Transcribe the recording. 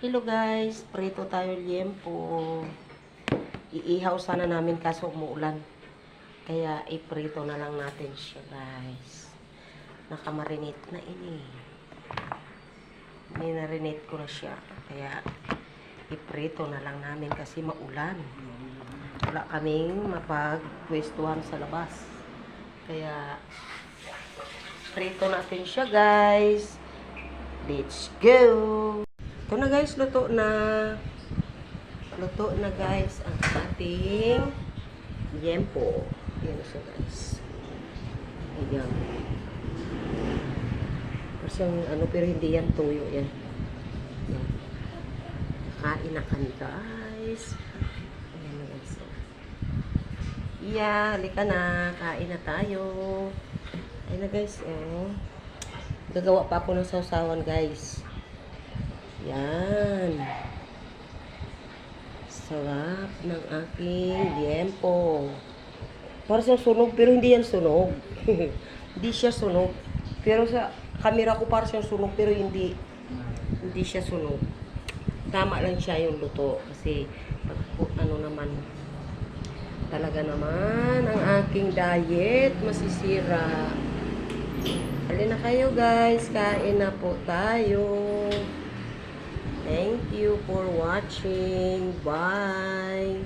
Hello guys, prito tayo liempo. Iihaw sana namin kaso umuulan. Kaya iprito na lang natin siya guys. Nakamarinate na ini. Minarinate ko na siya. Kaya iprito na lang namin kasi maulan. Wala kaming mapagpwestuhan sa labas. Kaya prito natin siya guys. Let's go! Ito na guys, luto na. Luto na guys ang ating liempo. Ayan siya guys. Ayan. Kasi yung ano, pero hindi yan tuyo yan. Ayan. Kain na kami guys. Ayan na guys. Yeah, halika na. Kain na tayo. Ayan na guys. Oh. Gagawa pa ako ng sausawan guys. Yan. Sarap ng aking liempo. Para siyang sunog, pero hindi yan sunog. Hindi siya sunog. Pero sa camera ko para siyang sunog, pero hindi siya sunog. Tama lang siya yung luto. Kasi, ano naman, talaga naman, ang aking diet, masisira. Halina kayo guys, kain na po tayo. Thank you for watching. Bye.